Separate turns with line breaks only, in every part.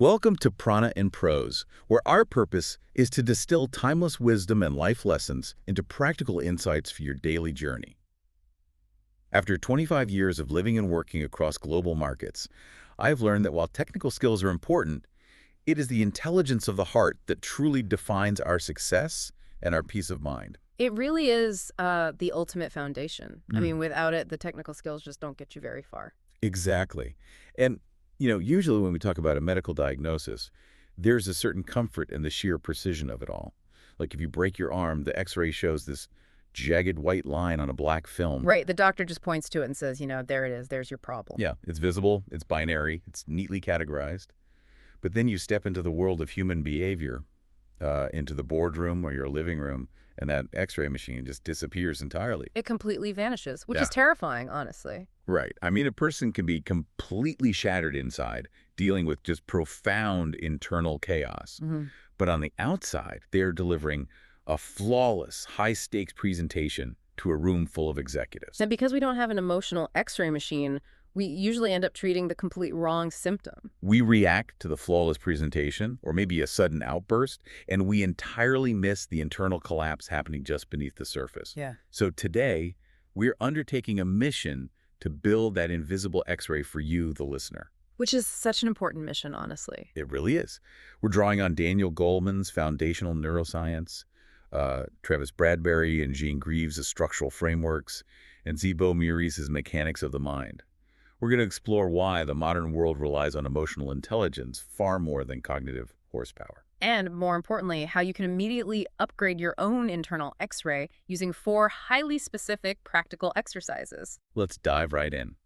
Welcome to Prana Prose, where our purpose is to distill timeless wisdom and life lessons into practical insights for your daily journey. After 25 years of living and working across global markets, I have learned that while technical skills are important, it is the intelligence of the heart that truly defines our success and our peace of mind.
It really is the ultimate foundation. I
Mm.
mean, without it, the technical skills just don't get you very far.
Exactly. And, usually when we talk about a medical diagnosis, there's a certain comfort in the sheer precision of it all. Like if you break your arm, the x-ray shows this jagged white line on a black film.
Right. The doctor just points to it and says, there it is. There's your problem.
Yeah, it's visible, it's binary, it's neatly categorized. But then you step into the world of human behavior, into the boardroom or your living room, and that x-ray machine just disappears entirely.
It completely vanishes, which
Yeah.
is terrifying, honestly.
Right. I mean, a person can be completely shattered inside, dealing with just profound internal chaos.
Hmm.
But on the outside, they're delivering a flawless, high-stakes presentation to a room full of executives.
And because we don't have an emotional x-ray machine, we usually end up treating the complete wrong symptom.
We react to the flawless presentation, or maybe a sudden outburst, and we entirely miss the internal collapse happening just beneath the surface.
Yeah.
So today, we're undertaking a mission to build that invisible x-ray for you, the listener.
Which is such an important mission, honestly.
It really is. We're drawing on Daniel Goleman's foundational neuroscience, Travis Bradberry and Jean Greaves' structural frameworks, and Thibaut Meurisse' mechanics of the mind. We're going to explore why the modern world relies on emotional intelligence far more than cognitive horsepower.
And more importantly, how you can immediately upgrade your own internal x-ray using 4 highly specific practical exercises.
Let's dive right in.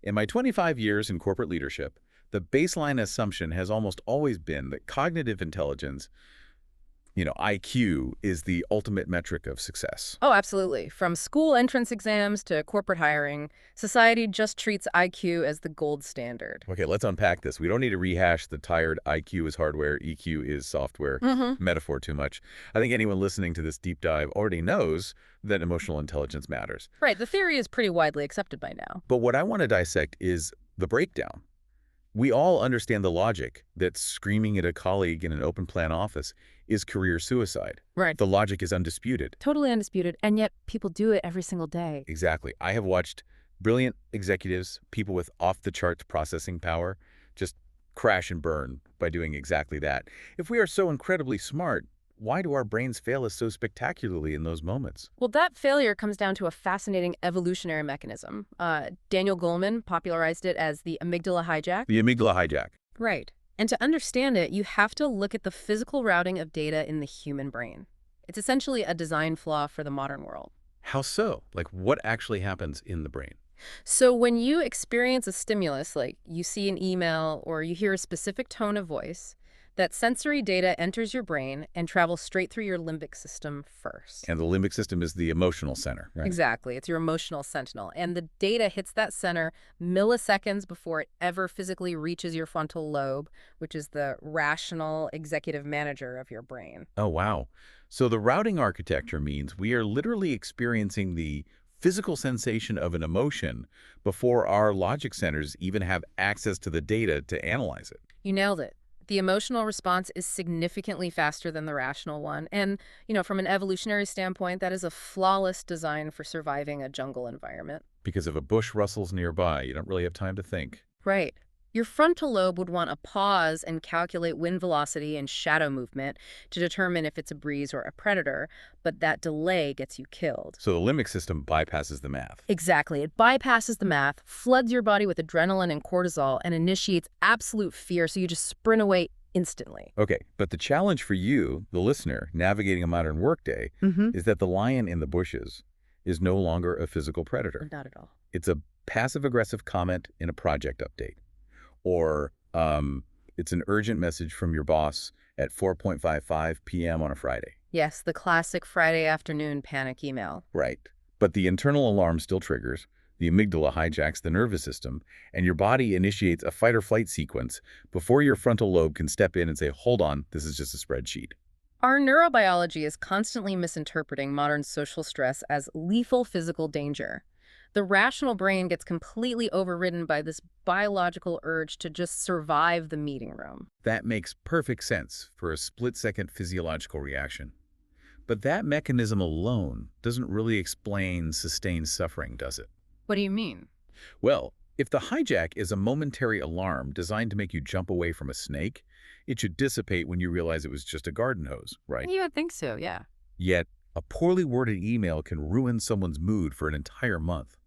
In my 25 years in corporate leadership, the baseline assumption has almost always been that cognitive intelligence, IQ, is the ultimate metric of success.
Oh, absolutely. From school entrance exams to corporate hiring, society just treats IQ as the gold standard.
Okay, let's unpack this. We don't need to rehash the tired IQ is hardware, EQ is software metaphor too much. I think anyone listening to this deep dive already knows that emotional intelligence matters.
Right, the theory is pretty widely accepted by now.
But what I want to dissect is the breakdown. We all understand the logic that screaming at a colleague in an open plan office is career suicide.
Right.
The logic is undisputed.
Totally undisputed, and yet people do it every single day.
Exactly. I have watched brilliant executives, people with off-the-charts processing power, just crash and burn by doing exactly that. If we are so incredibly smart, why do our brains fail us so spectacularly in those moments?
Well, that failure comes down to a fascinating evolutionary mechanism. Daniel Goleman popularized it as the amygdala hijack.
The amygdala hijack.
Right. And to understand it, you have to look at the physical routing of data in the human brain. It's essentially a design flaw for the modern world.
How so? Like, what actually happens in the brain?
So when you experience a stimulus, like you see an email or you hear a specific tone of voice, that sensory data enters your brain and travels straight through your limbic system first.
And the limbic system is the emotional center, right?
Exactly. It's your emotional sentinel. And the data hits that center milliseconds before it ever physically reaches your frontal lobe, which is the rational executive manager of your brain.
Oh, wow. So the routing architecture means we are literally experiencing the physical sensation of an emotion before our logic centers even have access to the data to analyze it.
You nailed it. The emotional response is significantly faster than the rational one. And, from an evolutionary standpoint, that is a flawless design for surviving a jungle environment.
Because if a bush rustles nearby, you don't really have time to think.
Right. Your frontal lobe would want to pause and calculate wind velocity and shadow movement to determine if it's a breeze or a predator, but that delay gets you killed.
So the limbic system bypasses the math.
Exactly. It bypasses the math, floods your body with adrenaline and cortisol, and initiates absolute fear, so you just sprint away instantly.
Okay, but the challenge for you, the listener, navigating a modern workday, is that the lion in the bushes is no longer a physical predator.
Not at all.
It's a passive-aggressive comment in a project update. Or it's an urgent message from your boss at 4:55 p.m. on a Friday.
Yes, the classic Friday afternoon panic email.
Right. But the internal alarm still triggers, the amygdala hijacks the nervous system, and your body initiates a fight-or-flight sequence before your frontal lobe can step in and say, hold on, this is just a spreadsheet.
Our neurobiology is constantly misinterpreting modern social stress as lethal physical danger. The rational brain gets completely overridden by this biological urge to just survive the meeting room.
That makes perfect sense for a split-second physiological reaction. But that mechanism alone doesn't really explain sustained suffering, does it?
What do you mean?
Well, if the hijack is a momentary alarm designed to make you jump away from a snake, it should dissipate when you realize it was just a garden hose, right?
You would think so, yeah.
Yet, a poorly worded email can ruin someone's mood for an entire month.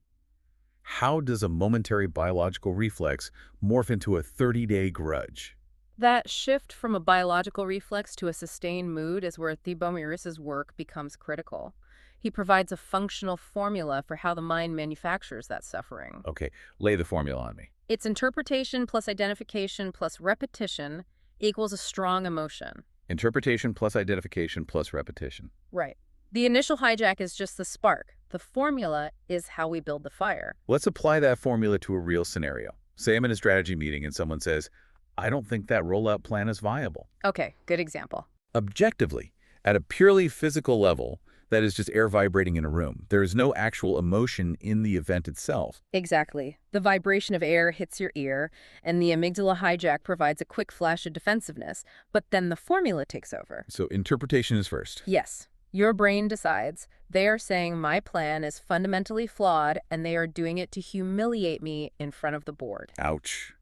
How does a momentary biological reflex morph into a 30-day grudge?
That shift from a biological reflex to a sustained mood is where Thibaut Meurisse's work becomes critical. He provides a functional formula for how the mind manufactures that suffering.
Okay, lay the formula on me.
It's interpretation plus identification plus repetition equals a strong emotion.
Interpretation plus identification plus repetition.
Right. The initial hijack is just the spark. The formula is how we build the fire.
Let's apply that formula to a real scenario. Say I'm in a strategy meeting and someone says, I don't think that rollout plan is viable.
Okay, good example.
Objectively, at a purely physical level, that is just air vibrating in a room. There is no actual emotion in the event itself.
Exactly. The vibration of air hits your ear, and the amygdala hijack provides a quick flash of defensiveness, but then the formula takes over.
So interpretation is first.
Yes. Your brain decides. They are saying my plan is fundamentally flawed, and they are doing it to humiliate me in front of the board.
Ouch.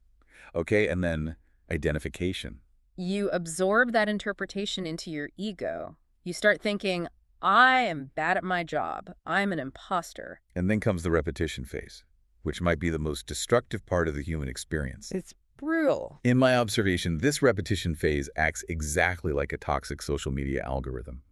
Okay, and then identification.
You absorb that interpretation into your ego. You start thinking, I am bad at my job. I'm an imposter.
And then comes the repetition phase, which might be the most destructive part of the human experience.
It's brutal.
In my observation, this repetition phase acts exactly like a toxic social media algorithm.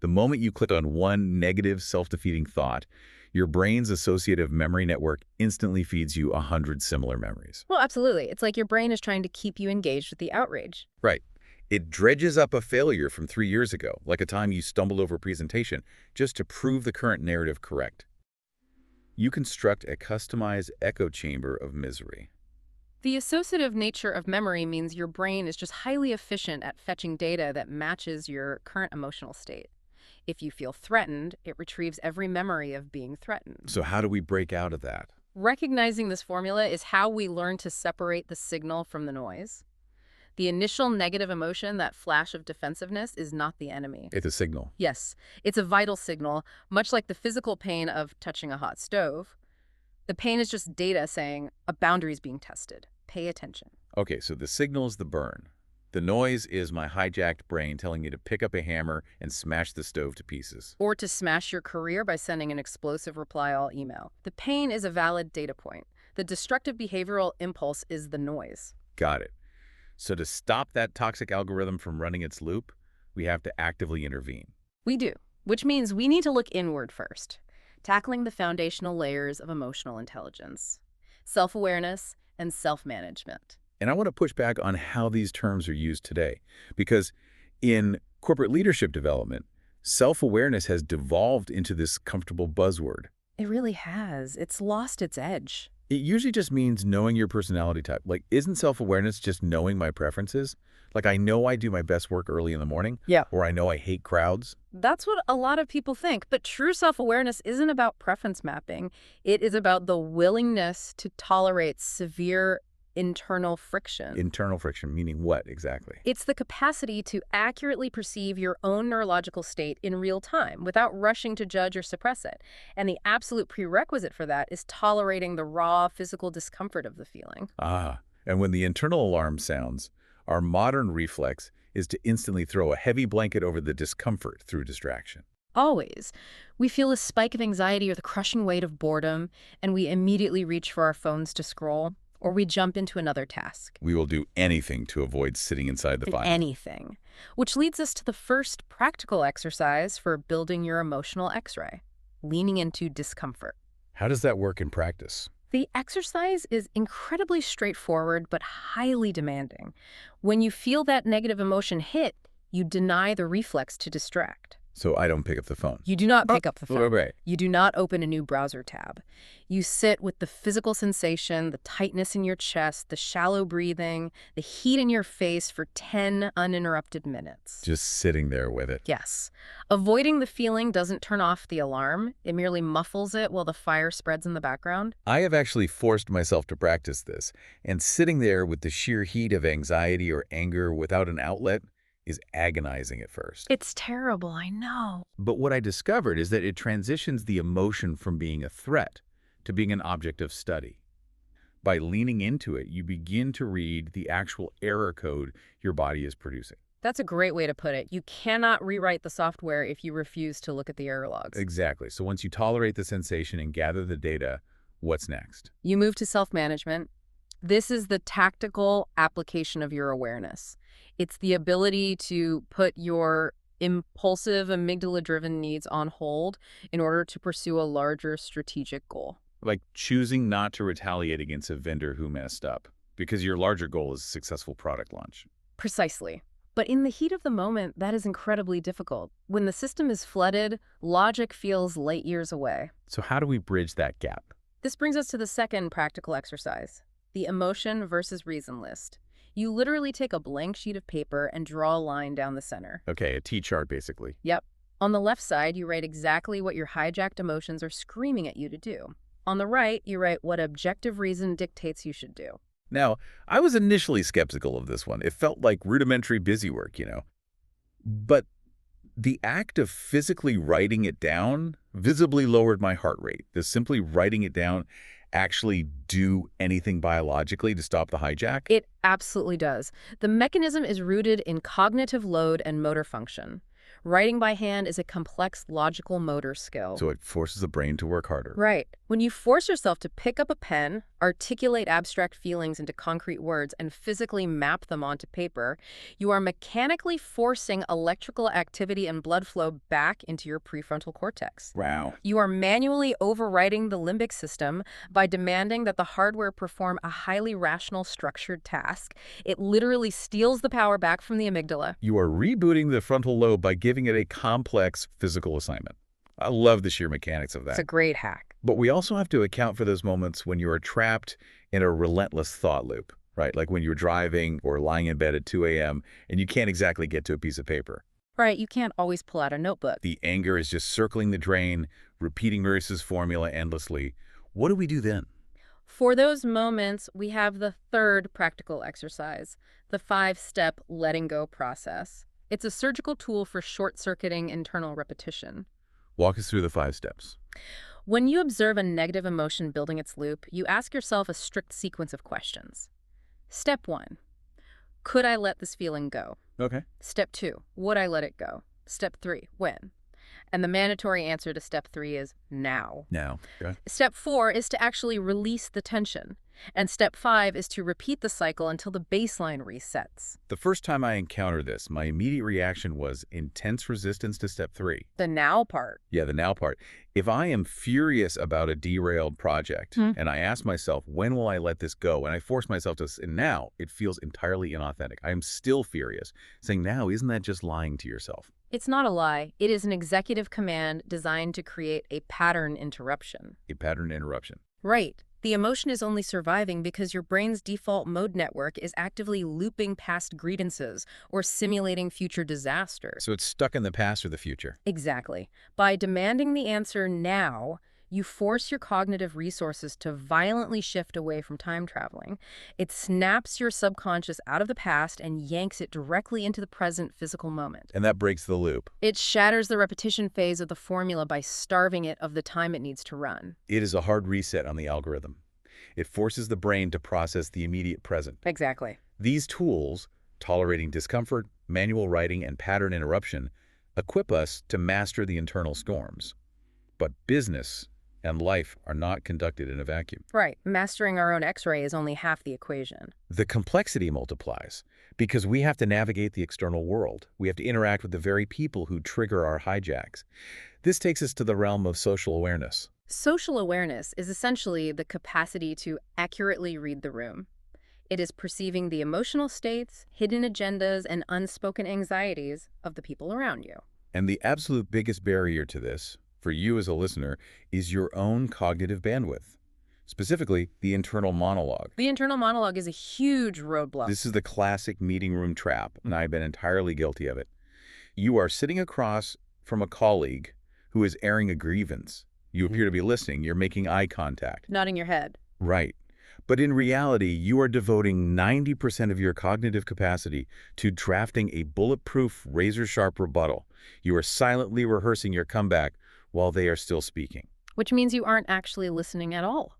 The moment you click on one negative, self-defeating thought, your brain's associative memory network instantly feeds you 100 similar memories.
Well, absolutely. It's like your brain is trying to keep you engaged with the outrage.
Right. It dredges up a failure from 3 years ago, like a time you stumbled over a presentation, just to prove the current narrative correct. You construct a customized echo chamber of misery.
The associative nature of memory means your brain is just highly efficient at fetching data that matches your current emotional state. If you feel threatened, it retrieves every memory of being threatened.
So how do we break out of that?
Recognizing this formula is how we learn to separate the signal from the noise. The initial negative emotion, that flash of defensiveness, is not the enemy.
It's a signal.
Yes, it's a vital signal, much like the physical pain of touching a hot stove. The pain is just data saying a boundary is being tested. Pay attention.
Okay, so the signal is the burn. The noise is my hijacked brain telling you to pick up a hammer and smash the stove to pieces.
Or to smash your career by sending an explosive reply-all email. The pain is a valid data point. The destructive behavioral impulse is the noise.
Got it. So to stop that toxic algorithm from running its loop, we have to actively intervene.
We do, which means we need to look inward first, tackling the foundational layers of emotional intelligence, self-awareness, and self-management.
And I want to push back on how these terms are used today, because in corporate leadership development, self-awareness has devolved into this comfortable buzzword.
It really has. It's lost its edge.
It usually just means knowing your personality type. Like, isn't self-awareness just knowing my preferences? Like, I know I do my best work early in the morning.
Yeah.
Or I know I hate crowds.
That's what a lot of people think. But true self-awareness isn't about preference mapping. It is about the willingness to tolerate severe internal friction.
Internal friction, meaning what exactly?
It's the capacity to accurately perceive your own neurological state in real time without rushing to judge or suppress it. And the absolute prerequisite for that is tolerating the raw physical discomfort of the feeling.
Ah, and when the internal alarm sounds, our modern reflex is to instantly throw a heavy blanket over the discomfort through distraction.
Always. We feel a spike of anxiety or the crushing weight of boredom, and we immediately reach for our phones to scroll. Or we jump into another task.
We will do anything to avoid sitting inside the fire.
Anything. Which leads us to the first practical exercise for building your emotional X-ray, leaning into discomfort.
How does that work in practice?
The exercise is incredibly straightforward but highly demanding. When you feel that negative emotion hit, you deny the reflex to distract.
So I don't pick up the phone.
You do not pick up the phone.
Right.
You do not open a new browser tab. You sit with the physical sensation, the tightness in your chest, the shallow breathing, the heat in your face for 10 uninterrupted minutes.
Just sitting there with it.
Yes. Avoiding the feeling doesn't turn off the alarm. It merely muffles it while the fire spreads in the background.
I have actually forced myself to practice this, and sitting there with the sheer heat of anxiety or anger without an outlet is agonizing at first.
It's terrible, I know.
But what I discovered is that it transitions the emotion from being a threat to being an object of study. By leaning into it, you begin to read the actual error code your body is producing.
That's a great way to put it. You cannot rewrite the software if you refuse to look at the error logs.
Exactly. So once you tolerate the sensation and gather the data, what's next?
You move to self-management. This is the tactical application of your awareness. It's the ability to put your impulsive, amygdala-driven needs on hold in order to pursue a larger strategic goal.
Like choosing not to retaliate against a vendor who messed up because your larger goal is a successful product launch.
Precisely. But in the heat of the moment, that is incredibly difficult. When the system is flooded, logic feels light years away.
So how do we bridge that gap?
This brings us to the second practical exercise, the emotion versus reason list. You literally take a blank sheet of paper and draw a line down the center.
Okay, a T-chart basically.
Yep. On the left side, you write exactly what your hijacked emotions are screaming at you to do. On the right, you write what objective reason dictates you should do.
Now, I was initially skeptical of this one. It felt like rudimentary busywork, But the act of physically writing it down visibly lowered my heart rate. Does simply writing it down actually do anything biologically to stop the hijack?
It absolutely does. The mechanism is rooted in cognitive load and motor function. Writing by hand is a complex logical motor skill.
So it forces the brain to work harder.
Right. When you force yourself to pick up a pen, articulate abstract feelings into concrete words, and physically map them onto paper, you are mechanically forcing electrical activity and blood flow back into your prefrontal cortex.
Wow.
You are manually overriding the limbic system by demanding that the hardware perform a highly rational, structured task. It literally steals the power back from the amygdala.
You are rebooting the frontal lobe by giving it a complex physical assignment. I love the sheer mechanics of that.
It's a great hack.
But we also have to account for those moments when you are trapped in a relentless thought loop, right? Like when you're driving or lying in bed at 2 a.m. and you can't exactly get to a piece of paper.
Right, you can't always pull out a notebook.
The anger is just circling the drain, repeating Meurisse's formula endlessly. What do we do then?
For those moments, we have the third practical exercise, the 5-step letting go process. It's a surgical tool for short-circuiting internal repetition.
Walk us through the 5 steps.
When you observe a negative emotion building its loop, you ask yourself a strict sequence of questions. Step 1, could I let this feeling go?
Okay.
Step 2, would I let it go? Step 3, when? And the mandatory answer to step 3 is now.
Now. Okay.
Step 4 is to actually release the tension. And step 5 is to repeat the cycle until the baseline resets.
The first time I encountered this, my immediate reaction was intense resistance to step 3.
The now part.
Yeah, the now part. If I am furious about a derailed project and I ask myself, when will I let this go? And I force myself to say now, it feels entirely inauthentic. I am still furious. Saying now, isn't that just lying to yourself?
It's not a lie. It is an executive command designed to create a pattern interruption.
A pattern interruption.
Right. The emotion is only surviving because your brain's default mode network is actively looping past grievances or simulating future disasters.
So it's stuck in the past or the future.
Exactly. By demanding the answer now, you force your cognitive resources to violently shift away from time traveling. It snaps your subconscious out of the past and yanks it directly into the present physical moment.
And that breaks the loop.
It shatters the repetition phase of the formula by starving it of the time it needs to run.
It is a hard reset on the algorithm. It forces the brain to process the immediate present.
Exactly.
These tools, tolerating discomfort, manual writing, and pattern interruption, equip us to master the internal storms. But business and life are not conducted in a vacuum.
Right. Mastering our own X-ray is only half the equation.
The complexity multiplies because we have to navigate the external world. We have to interact with the very people who trigger our hijacks. This takes us to the realm of social awareness.
Social awareness is essentially the capacity to accurately read the room. It is perceiving the emotional states, hidden agendas, and unspoken anxieties of the people around you.
And the absolute biggest barrier to this, for you as a listener, is your own cognitive bandwidth. Specifically, the internal monologue.
The internal monologue is a huge roadblock.
This is the classic meeting room trap, and I've been entirely guilty of it. You are sitting across from a colleague who is airing a grievance. You appear to be listening. You're making eye contact.
Nodding your head.
Right. But in reality, you are devoting 90% of your cognitive capacity to drafting a bulletproof, razor-sharp rebuttal. You are silently rehearsing your comeback while they are still speaking.
Which means you aren't actually listening at all.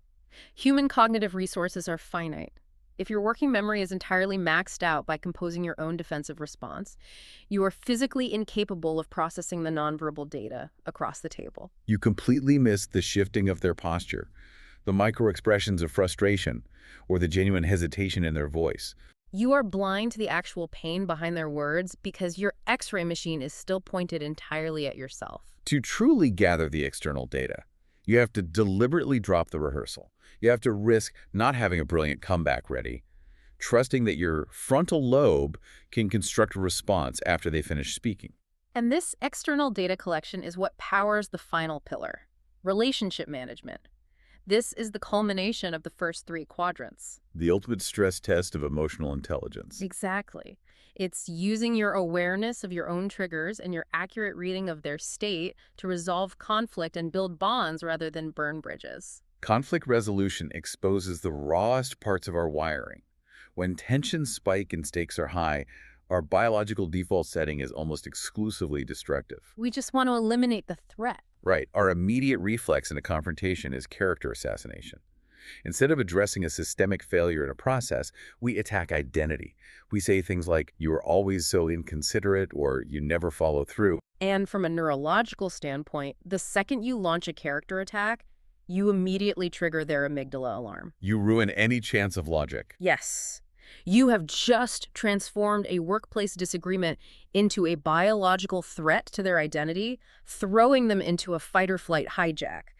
Human cognitive resources are finite. If your working memory is entirely maxed out by composing your own defensive response, you are physically incapable of processing the nonverbal data across the table.
You completely miss the shifting of their posture, the micro-expressions of frustration, or the genuine hesitation in their voice.
You are blind to the actual pain behind their words because your X-ray machine is still pointed entirely at yourself.
To truly gather the external data, you have to deliberately drop the rehearsal. You have to risk not having a brilliant comeback ready, trusting that your frontal lobe can construct a response after they finish speaking.
And this external data collection is what powers the final pillar, relationship management. This is the culmination of the first three quadrants.
The ultimate stress test of emotional intelligence.
Exactly. It's using your awareness of your own triggers and your accurate reading of their state to resolve conflict and build bonds rather than burn bridges.
Conflict resolution exposes the rawest parts of our wiring. When tensions spike and stakes are high, our biological default setting is almost exclusively destructive.
We just want to eliminate the threat.
Right. Our immediate reflex in a confrontation is character assassination. Instead of addressing a systemic failure in a process, we attack identity. We say things like, "You are always so inconsiderate," or "You never follow through."
And from a neurological standpoint, the second you launch a character attack, you immediately trigger their amygdala alarm.
You ruin any chance of logic.
Yes. You have just transformed a workplace disagreement into a biological threat to their identity, throwing them into a fight-or-flight hijack.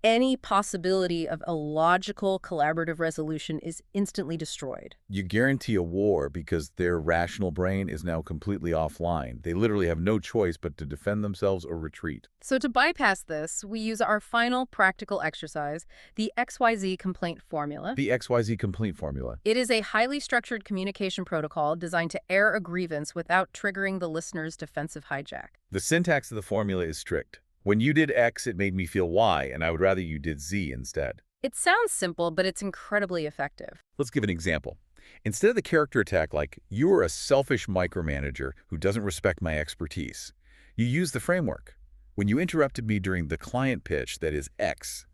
Any possibility of a logical, collaborative resolution is instantly destroyed.
You guarantee a war because their rational brain is now completely offline. They literally have no choice but to defend themselves or retreat.
So to bypass this, we use our final practical exercise, the XYZ complaint formula.
The XYZ complaint formula.
It is a highly structured communication protocol designed to air a grievance without triggering the listener's defensive hijack.
The syntax of the formula is strict. When you did X, it made me feel Y, and I would rather you did Z instead.
It sounds simple, but it's incredibly effective.
Let's give an example. Instead of the character attack like, "You are a selfish micromanager who doesn't respect my expertise," you use the framework. When you interrupted me during the client pitch, that is X,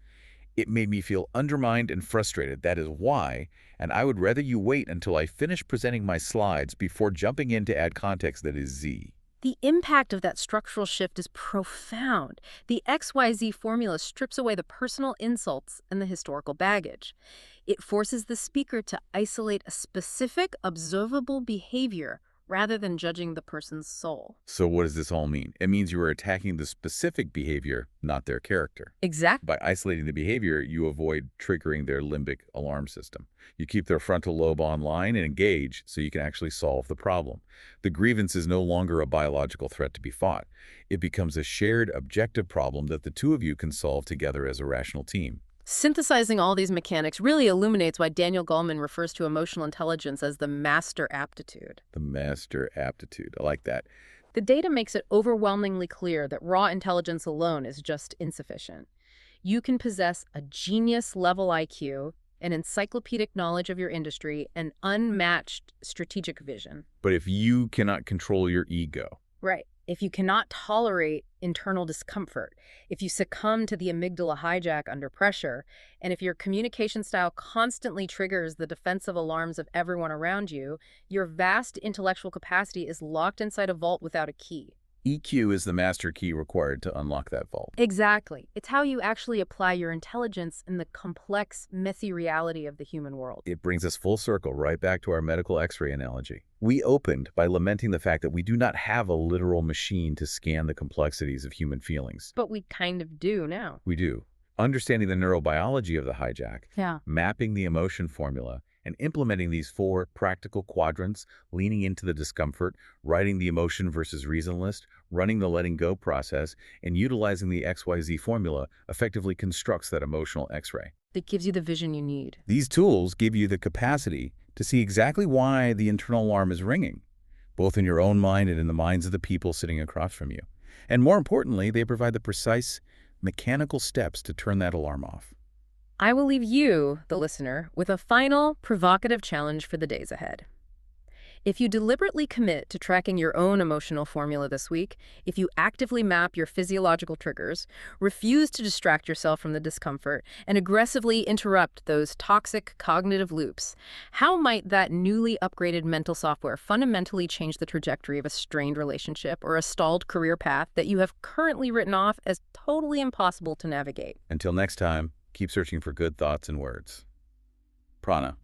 it made me feel undermined and frustrated, that is Y, and I would rather you wait until I finish presenting my slides before jumping in to add context, that is Z.
The impact of that structural shift is profound. The XYZ formula strips away the personal insults and the historical baggage. It forces the speaker to isolate a specific, observable behavior rather than judging the person's soul.
So what does this all mean? It means you are attacking the specific behavior, not their character.
Exactly.
By isolating the behavior, you avoid triggering their limbic alarm system. You keep their frontal lobe online and engaged so you can actually solve the problem. The grievance is no longer a biological threat to be fought. It becomes a shared objective problem that the two of you can solve together as a rational team.
Synthesizing all these mechanics really illuminates why Daniel Goleman refers to emotional intelligence as the master aptitude.
The master aptitude. I like that.
The data makes it overwhelmingly clear that raw intelligence alone is just insufficient. You can possess a genius-level IQ, an encyclopedic knowledge of your industry, and unmatched strategic vision.
But if you cannot control your ego,
Right. If you cannot tolerate internal discomfort, if you succumb to the amygdala hijack under pressure, and if your communication style constantly triggers the defensive alarms of everyone around you, your vast intellectual capacity is locked inside a vault without a key.
EQ is the master key required to unlock that vault.
Exactly. It's how you actually apply your intelligence in the complex, messy reality of the human world.
It brings us full circle right back to our medical X-ray analogy. We opened by lamenting the fact that we do not have a literal machine to scan the complexities of human feelings.
But we kind of do now.
We do. Understanding the neurobiology of the hijack,
Yeah.
mapping the emotion formula, And implementing these 4 practical quadrants, leaning into the discomfort, writing the emotion versus reason list, running the letting go process, and utilizing the XYZ formula effectively constructs that emotional X-ray.
That gives you the vision you need.
These tools give you the capacity to see exactly why the internal alarm is ringing, both in your own mind and in the minds of the people sitting across from you. And more importantly, they provide the precise, mechanical steps to turn that alarm off.
I will leave you, the listener, with a final, provocative challenge for the days ahead. If you deliberately commit to tracking your own emotional formula this week, if you actively map your physiological triggers, refuse to distract yourself from the discomfort, and aggressively interrupt those toxic cognitive loops, how might that newly upgraded mental software fundamentally change the trajectory of a strained relationship or a stalled career path that you have currently written off as totally impossible to navigate?
Until next time, keep searching for good thoughts and words. Prana.